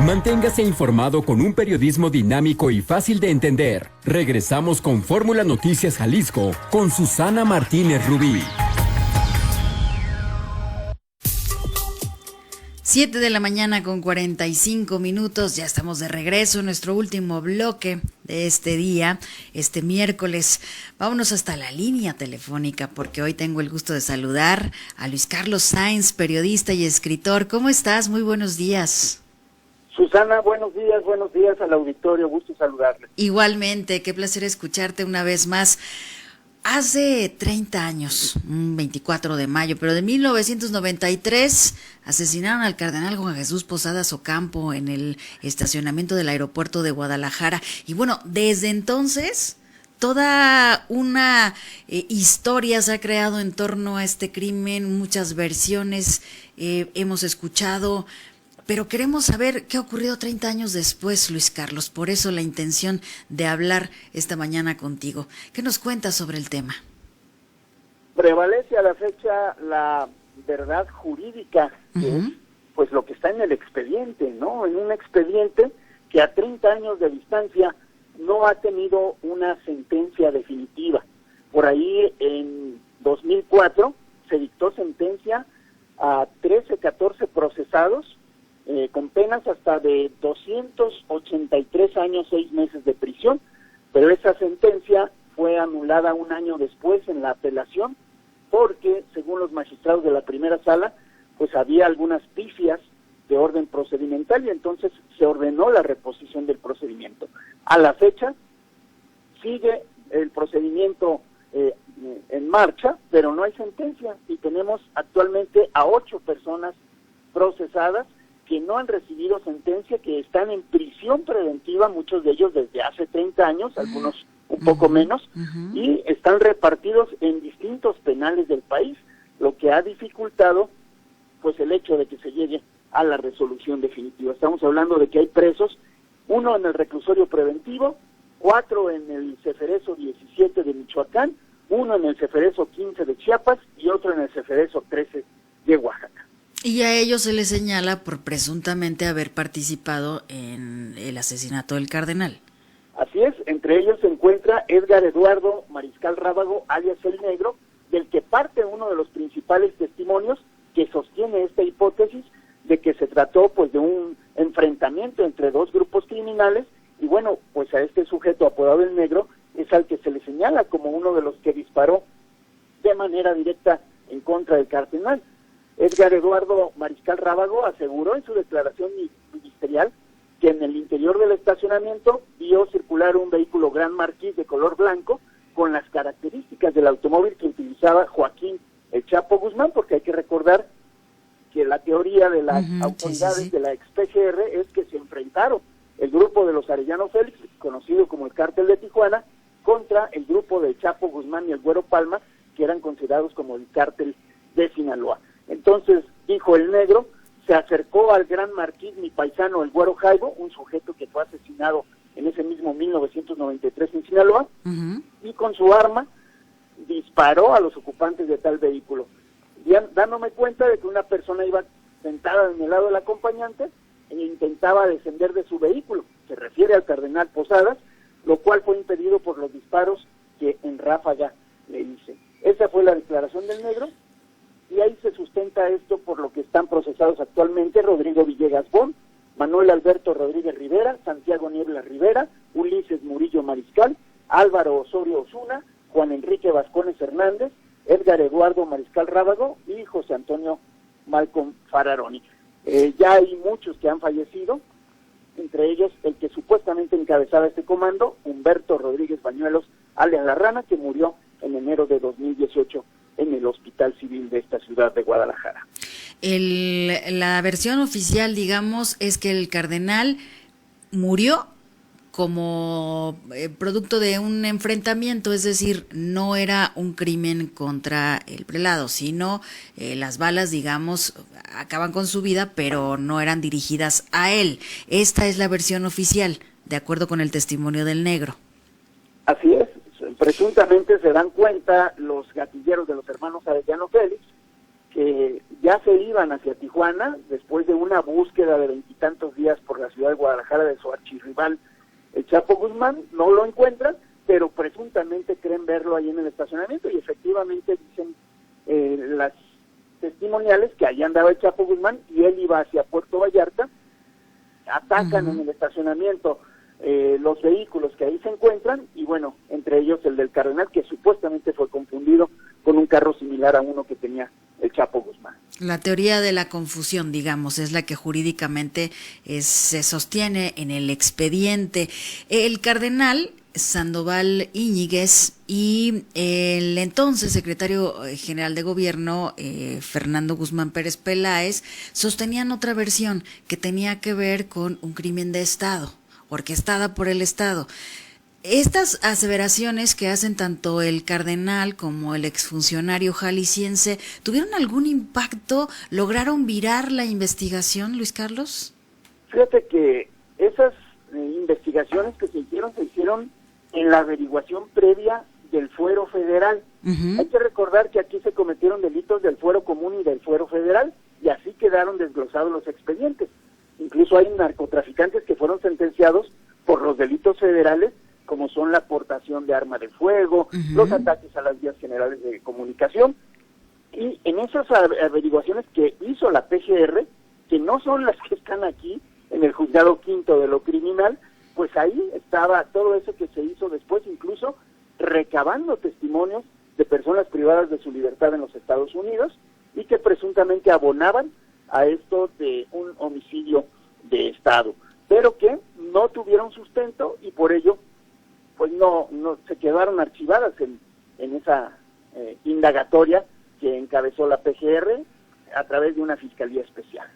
Manténgase informado con un periodismo dinámico y fácil de entender. Regresamos con Fórmula Noticias Jalisco con Susana Martínez Rubí. 7 de la mañana con 45 minutos, ya estamos de regreso en nuestro último bloque de este día, este miércoles. Vámonos hasta la línea telefónica porque hoy tengo el gusto de saludar a Luis Carlos Sáenz, periodista y escritor. ¿Cómo estás? Muy buenos días. Susana, buenos días al auditorio, gusto saludarle. Igualmente, qué placer escucharte una vez más. Hace 30 años, un 24 de mayo, pero de 1993, asesinaron al cardenal Juan Jesús Posadas Ocampo en el estacionamiento del aeropuerto de Guadalajara. Y bueno, desde entonces, toda una historia se ha creado en torno a este crimen, muchas versiones hemos escuchado. Pero queremos saber qué ha ocurrido 30 años después, Luis Carlos. Por eso la intención de hablar esta mañana contigo. ¿Qué nos cuentas sobre el tema? Prevalece a la fecha la verdad jurídica, que es pues lo que está en el expediente, ¿no? En un expediente que a 30 años de distancia no ha tenido una sentencia definitiva. Por ahí en 2004 se dictó sentencia a 14 procesados, con penas hasta de 283 años, 6 meses de prisión, pero esa sentencia fue anulada un año después en la apelación, porque según los magistrados de la primera sala, pues había algunas pifias de orden procedimental y entonces se ordenó la reposición del procedimiento. A la fecha sigue el procedimiento en marcha, pero no hay sentencia y tenemos actualmente a 8 personas procesadas que no han recibido sentencia, que están en prisión preventiva, muchos de ellos desde hace 30 años, algunos un poco menos, y están repartidos en distintos penales del país, lo que ha dificultado pues el hecho de que se llegue a la resolución definitiva. Estamos hablando de que hay presos, 1 en el reclusorio preventivo, 4 en el Ceferezo 17 de Michoacán, 1 en el Ceferezo 15 de Chiapas y otro en el Ceferezo 13 de Oaxaca. Y a ellos se les señala por presuntamente haber participado en el asesinato del cardenal. Así es, entre ellos se encuentra Edgar Eduardo Mariscal Rábago, alias El Negro, del que parte uno de los principales testimonios que sostiene esta hipótesis de que se trató pues de un enfrentamiento entre 2 grupos criminales, y bueno, pues a este sujeto apodado El Negro es al que se le señala como uno de los que disparó de manera directa en contra del cardenal. Edgar Eduardo Mariscal Rábago aseguró en su declaración ministerial que en el interior del estacionamiento vio circular un vehículo Gran Marquis de color blanco con las características del automóvil que utilizaba Joaquín El Chapo Guzmán, porque hay que recordar que la teoría de las autoridades de la ex-PGR es que se enfrentaron el grupo de los Arellano Félix, conocido como el Cártel de Tijuana, contra el grupo de Chapo Guzmán y el Güero Palma, que eran considerados como el Cártel de Sinaloa. Entonces, dijo El Negro, se acercó al Gran Marquis mi paisano el Güero Jaibo, un sujeto que fue asesinado en ese mismo 1993 en Sinaloa, y con su arma disparó a los ocupantes de tal vehículo, dándome cuenta de que una persona iba sentada en el lado del acompañante e intentaba descender de su vehículo. Se refiere al cardenal Posadas, lo cual fue impedido por los disparos que en ráfaga le hice. Esa fue la declaración del Negro. Y ahí se sustenta esto por lo que están procesados actualmente Rodrigo Villegas Bon, Manuel Alberto Rodríguez Rivera, Santiago Niebla Rivera, Ulises Murillo Mariscal, Álvaro Osorio Osuna, Juan Enrique Vascones Hernández, Edgar Eduardo Mariscal Rábago y José Antonio Malcolm Fararoni. Ya hay muchos que han fallecido, entre ellos el que supuestamente encabezaba este comando, Humberto Rodríguez Bañuelos, alias La Rana, que murió en enero de 2018 en el Hospital Civil de esta ciudad de Guadalajara. La versión oficial, digamos, es que el cardenal murió como producto de un enfrentamiento, es decir, no era un crimen contra el prelado, sino las balas, digamos, acaban con su vida, pero no eran dirigidas a él. Esta es la versión oficial, de acuerdo con el testimonio del Negro. Así es. Presuntamente se dan cuenta los gatilleros de los hermanos Arellano Félix que ya se iban hacia Tijuana, después de una búsqueda de 20 y tantos días por la ciudad de Guadalajara de su archirrival, el Chapo Guzmán. No lo encuentran, pero presuntamente creen verlo ahí en el estacionamiento, y efectivamente dicen las testimoniales que allí andaba el Chapo Guzmán y él iba hacia Puerto Vallarta. Atacan en el estacionamiento los vehículos que ahí se encuentran, y bueno, entre ellos el del Cardenal, que supuestamente fue confundido con un carro similar a uno que tenía el Chapo Guzmán. La teoría de la confusión, digamos, es la que jurídicamente se sostiene en el expediente. El Cardenal Sandoval Íñiguez y el entonces secretario general de gobierno, Fernando Guzmán Pérez Peláez, sostenían otra versión que tenía que ver con un crimen de Estado, orquestada por el Estado. Estas aseveraciones que hacen tanto el cardenal como el exfuncionario jalisciense, ¿tuvieron algún impacto? ¿Lograron virar la investigación, Luis Carlos? Fíjate que esas investigaciones que se hicieron en la averiguación previa del fuero federal. Hay que recordar que aquí se cometieron delitos del fuero común y del fuero federal, y así quedaron desglosados los expedientes. Incluso hay narcotraficantes que fueron sentenciados por los delitos federales, como son la aportación de arma de fuego, los ataques a las vías generales de comunicación. Y en esas averiguaciones que hizo la PGR, que no son las que están aquí en el juzgado quinto de lo criminal, pues ahí estaba todo eso que se hizo después, incluso recabando testimonios de personas privadas de su libertad en los Estados Unidos y que presuntamente abonaban a esto de un homicidio de Estado, pero que no tuvieron sustento y por ello pues no se quedaron archivadas en esa indagatoria que encabezó la PGR a través de una fiscalía especial.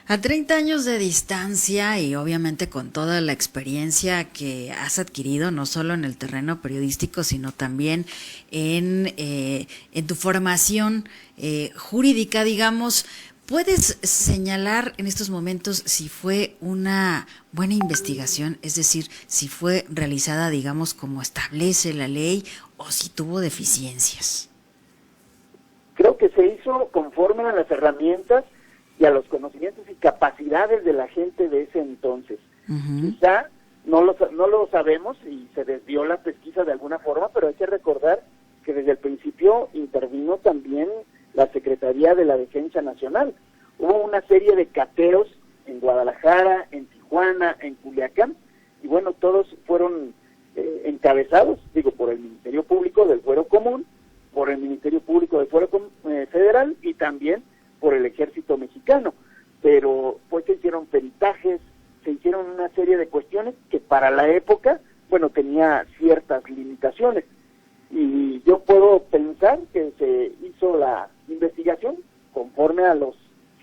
A 30 años de distancia y obviamente con toda la experiencia que has adquirido, no solo en el terreno periodístico, sino también en tu formación jurídica, digamos, ¿puedes señalar en estos momentos si fue una buena investigación? Es decir, si fue realizada, digamos, como establece la ley o si tuvo deficiencias. Creo que se hizo conforme a las herramientas y a los conocimientos y capacidades de la gente de ese entonces. Quizá no lo sabemos y se desvió la pesquisa de alguna forma, pero hay que recordar que desde el principio intervino también la Secretaría de la Defensa Nacional. Hubo una serie de cateos en Guadalajara, en Tijuana, en Culiacán, y bueno, todos fueron encabezados, por el Ministerio Público del Fuero Común, por el Ministerio Público del Fuero Federal y también por el Ejército Mexicano, pero pues se hicieron peritajes, se hicieron una serie de cuestiones que para la época, tenía ciertas limitaciones, y yo puedo pensar que se hizo la investigación conforme a los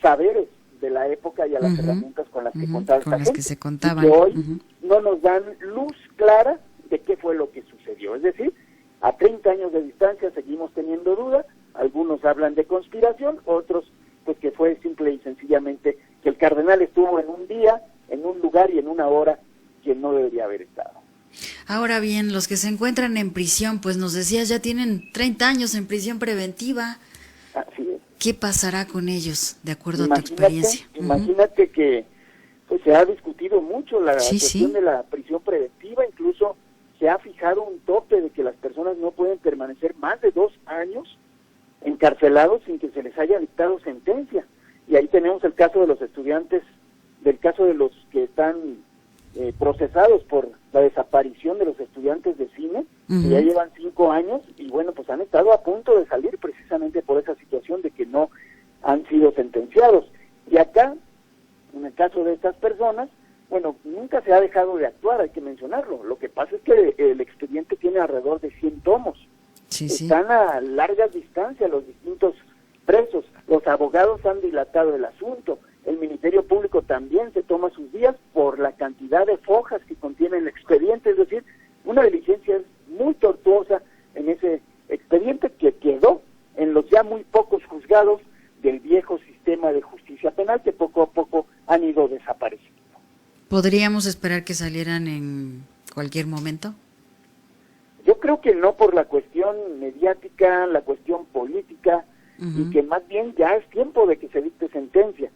saberes de la época y a las herramientas con las que contaba esta gente, que se contaban. Y que hoy no nos dan luz clara de qué fue lo que sucedió. Es decir, a 30 años de distancia seguimos teniendo dudas, algunos hablan de conspiración, otros pues que fue simple y sencillamente que el cardenal estuvo en un día, en un lugar y en una hora que no debería haber estado. Ahora bien, los que se encuentran en prisión, pues nos decías, ya tienen 30 años en prisión preventiva. Así es. ¿Qué pasará con ellos, de acuerdo a tu experiencia? Imagínate que pues se ha discutido mucho la cuestión de la prisión preventiva, incluso se ha fijado un tope de que las personas no pueden permanecer más de 2 años encarcelados sin que se les haya dictado sentencia. Y ahí tenemos el caso de los estudiantes, del caso de los que están procesados por la desaparición de los estudiantes de cine, que ya llevan 5 años y pues han estado a punto de salir precisamente por esa situación de que no han sido sentenciados. Y acá, en el caso de estas personas, nunca se ha dejado de actuar, hay que mencionarlo. Lo que pasa es que el expediente tiene alrededor de 100 tomos. Están a largas distancias los distintos presos, los abogados han dilatado el asunto, el Ministerio Público también se toma sus días por la cantidad de fojas que contiene el expediente, es decir, una diligencia muy tortuosa en ese expediente que quedó en los ya muy pocos juzgados del viejo sistema de justicia penal que poco a poco han ido desapareciendo. ¿Podríamos esperar que salieran en cualquier momento? Yo creo que no, por la cuestión mediática, la cuestión política, y que más bien ya es tiempo de que se dicte sentencia.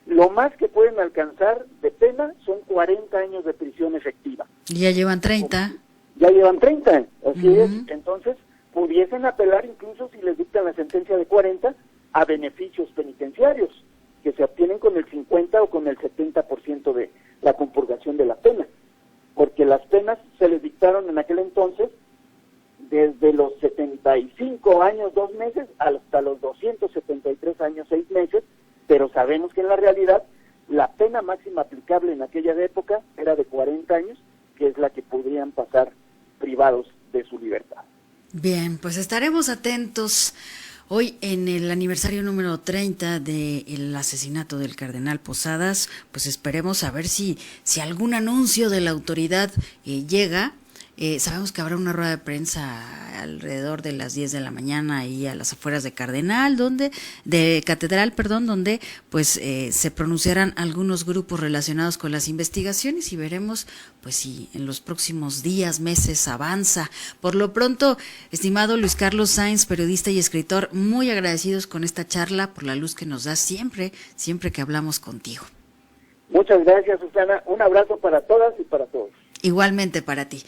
Lo más que pueden alcanzar de pena son 40 años de prisión efectiva. Y ya llevan 30. Ya llevan 30, así Ujú. es. Entonces, pudiesen apelar incluso si les dictan la sentencia de 40 a beneficios penitenciarios, que se obtienen con el 50 o con el 70% de la compurgación de la pena. Porque las penas se les dictaron en aquel entonces desde los 75 años 2 meses hasta los 273 años 6 meses, pero sabemos que en la realidad la pena máxima aplicable en aquella época era de 40 años, que es la que podrían pasar privados de su libertad. Bien, pues estaremos atentos hoy en el aniversario número 30 del asesinato del cardenal Posadas. Pues esperemos a ver si algún anuncio de la autoridad llega. Sabemos que habrá una rueda de prensa alrededor de las 10 de la mañana ahí a las afueras de Catedral, donde pues se pronunciarán algunos grupos relacionados con las investigaciones y veremos pues si en los próximos días, meses avanza. Por lo pronto, estimado Luis Carlos Sainz, periodista y escritor, muy agradecidos con esta charla por la luz que nos das siempre que hablamos contigo. Muchas gracias, Susana. Un abrazo para todas y para todos. Igualmente para ti.